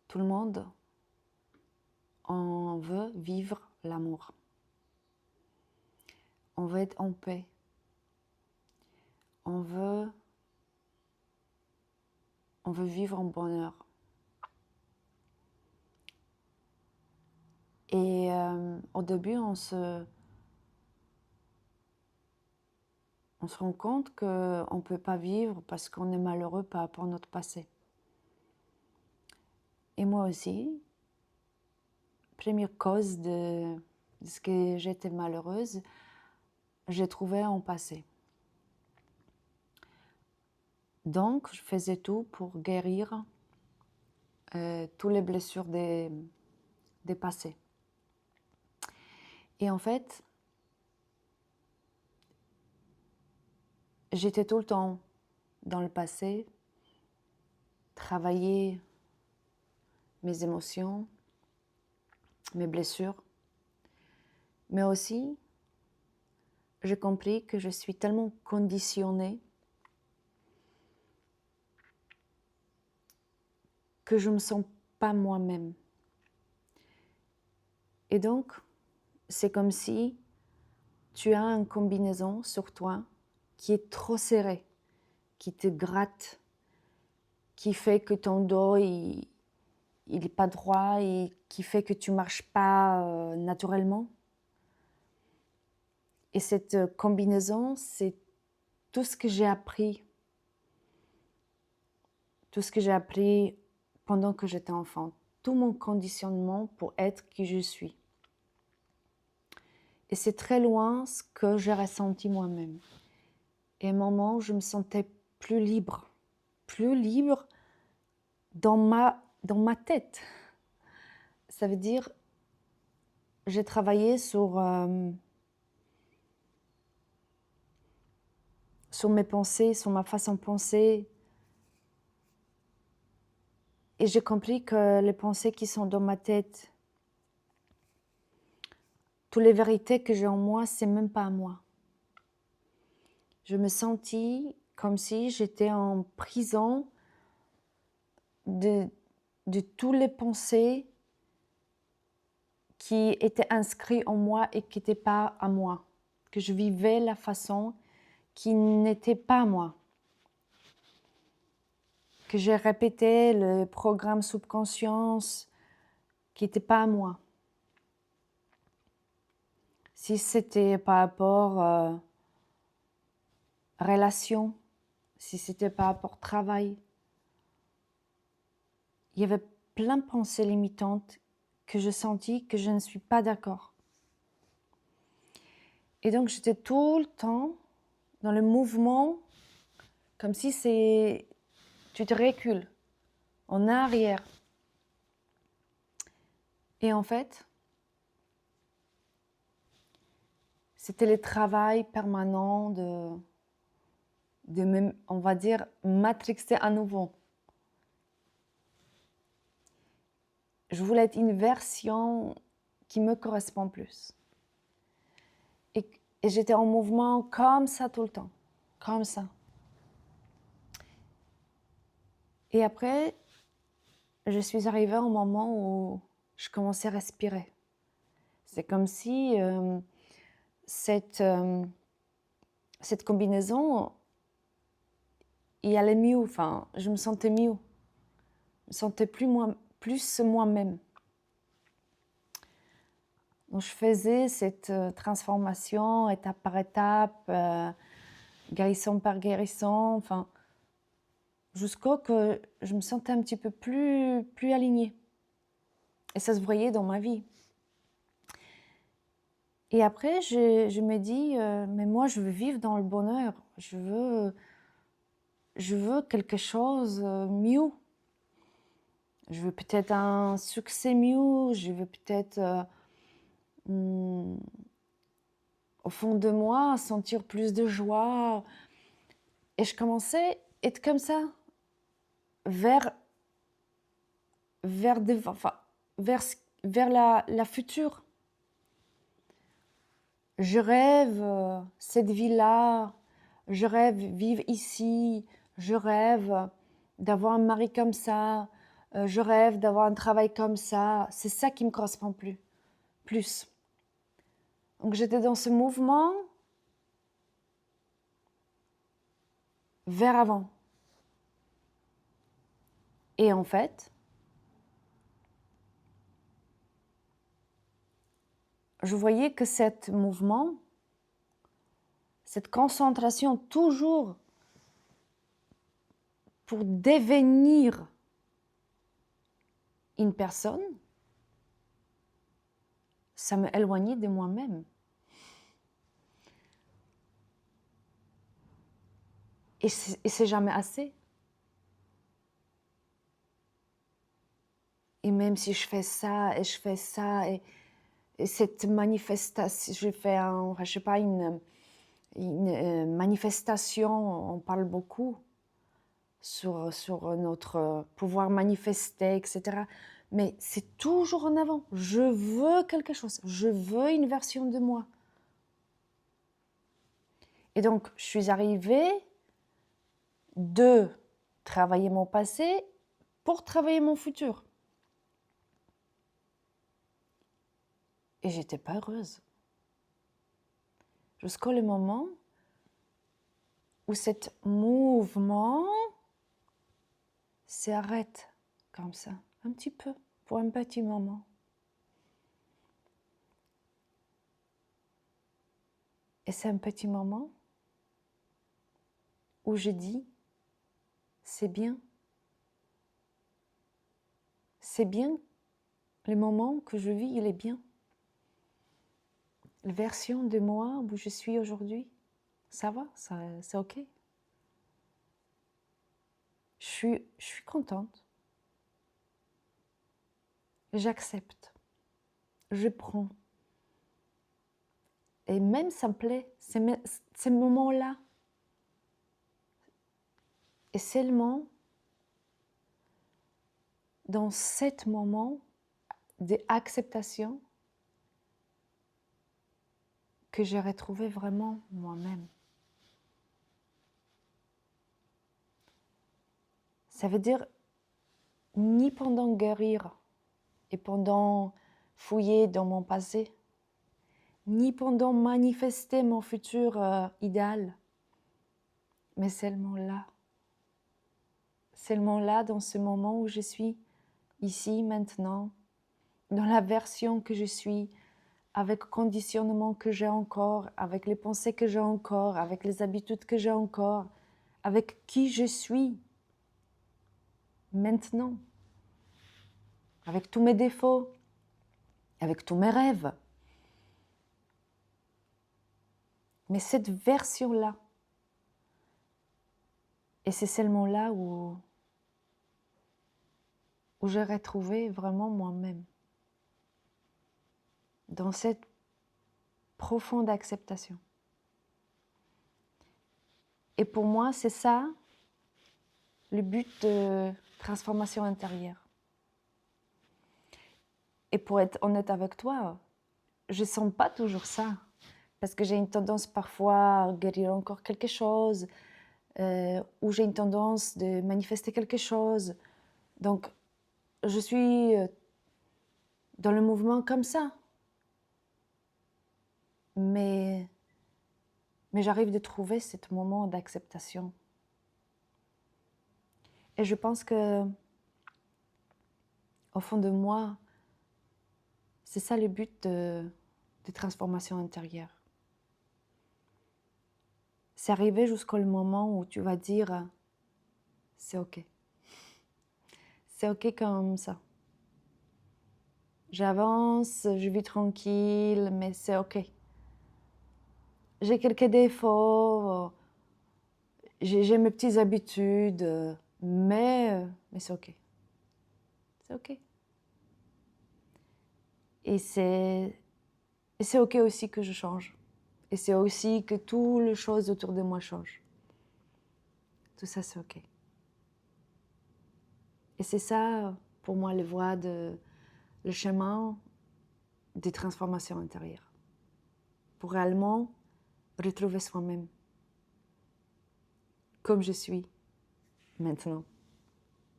tout le monde, on veut vivre l'amour. On veut être en paix. On veut vivre en bonheur. Et au début, on se rend compte qu'on ne peut pas vivre parce qu'on est malheureux par rapport à notre passé. Et moi aussi, première cause de ce que j'étais malheureuse, j'ai trouvé en passé. Donc, je faisais tout pour guérir toutes les blessures des passés. Et en fait, j'étais tout le temps dans le passé, travailler mes émotions, mes blessures, mais aussi, j'ai compris que je suis tellement conditionnée que je ne me sens pas moi-même. Et donc, c'est comme si tu as une combinaison sur toi qui est trop serrée, qui te gratte, qui fait que ton dos, il n'est pas droit et qui fait que tu ne marches pas naturellement. Et cette combinaison, c'est tout ce que j'ai appris. Tout ce que j'ai appris pendant que j'étais enfant. Tout mon conditionnement pour être qui je suis. Et c'est très loin ce que j'ai ressenti moi-même. Et à un moment, je me sentais plus libre dans ma tête. Ça veut dire, j'ai travaillé sur mes pensées, sur ma façon de penser. Et j'ai compris que les pensées qui sont dans ma tête, toutes les vérités que j'ai en moi, c'est même pas à moi. Je me sentis comme si j'étais en prison de toutes les pensées qui étaient inscrites en moi et qui n'étaient pas à moi. Que je vivais la façon qui n'était pas à moi. Que j'ai répété le programme subconscience qui n'était pas à moi. Si c'était par rapport relation, si c'était par rapport travail, il y avait plein de pensées limitantes que je sentis que je ne suis pas d'accord. Et donc j'étais tout le temps dans le mouvement, comme si tu te recules en arrière. Et en fait, c'était le travail permanent de on va dire, matrixer à nouveau. Je voulais être une version qui me correspond plus. Et j'étais en mouvement comme ça tout le temps, comme ça. Et après, je suis arrivée au moment où je commençais à respirer. C'est comme si cette combinaison, il allait mieux, enfin, je me sentais mieux. Je me sentais plus moi-même. Donc, je faisais cette transformation étape par étape, guérison par guérison, enfin, jusqu'au que je me sentais un petit peu plus alignée. Et ça se voyait dans ma vie. Et après, je me dis, mais moi, je veux vivre dans le bonheur. Je veux quelque chose mieux. Je veux peut-être un succès mieux. Je veux peut-être, au fond de moi, sentir plus de joie. Et je commençais à être comme ça, vers la future. Je rêve cette vie-là, je rêve vivre ici, je rêve d'avoir un mari comme ça, je rêve d'avoir un travail comme ça. C'est ça qui me correspond plus. Donc j'étais dans ce mouvement vers avant. Et en fait, je voyais que ce mouvement, cette concentration toujours pour devenir une personne, ça m'éloignait de moi-même. Et c'est jamais assez. Et même si je fais ça et je fais ça, et cette manifestation, je fais je sais pas, une manifestation, on parle beaucoup sur notre pouvoir manifester, etc. Mais c'est toujours en avant. Je veux quelque chose. Je veux une version de moi. Et donc, je suis arrivée de travailler mon passé pour travailler mon futur. Et j'étais pas heureuse. Jusqu'au moment où cet mouvement s'arrête comme ça, un petit peu, pour un petit moment. Et c'est un petit moment où je dis, c'est bien. C'est bien, le moment que je vis, il est bien. La version de moi où je suis aujourd'hui, ça va, c'est ok. Je suis contente. J'accepte. Je prends. Et même ça me plaît, ces moments-là. Et seulement dans cet moment d'acceptation que j'ai retrouvé vraiment moi-même. Ça veut dire ni pendant guérir et pendant fouiller dans mon passé, ni pendant manifester mon futur idéal, mais seulement là, dans ce moment où je suis, ici, maintenant, dans la version que je suis, avec le conditionnement que j'ai encore, avec les pensées que j'ai encore, avec les habitudes que j'ai encore, avec qui je suis maintenant, avec tous mes défauts, avec tous mes rêves. Mais cette version-là, et c'est seulement là où j'ai retrouvé vraiment moi-même, dans cette profonde acceptation. Et pour moi, c'est ça le but de transformation intérieure. Et pour être honnête avec toi, je ne sens pas toujours ça, parce que j'ai une tendance parfois à guérir encore quelque chose, ou j'ai une tendance de manifester quelque chose. Donc, je suis dans le mouvement comme ça. Mais j'arrive de trouver ce moment d'acceptation. Et je pense que, au fond de moi, c'est ça le but de transformation intérieure. C'est arriver jusqu'au moment où tu vas dire, c'est ok. C'est ok comme ça. J'avance, je vis tranquille, mais c'est ok. J'ai quelques défauts, j'ai mes petites habitudes, mais c'est ok. C'est ok. Et c'est ok aussi que je change. Et c'est aussi que toutes les choses autour de moi changent. Tout ça, c'est ok. Et c'est ça, pour moi, le chemin des transformations intérieures. Pour réellement retrouver soi-même, comme je suis maintenant.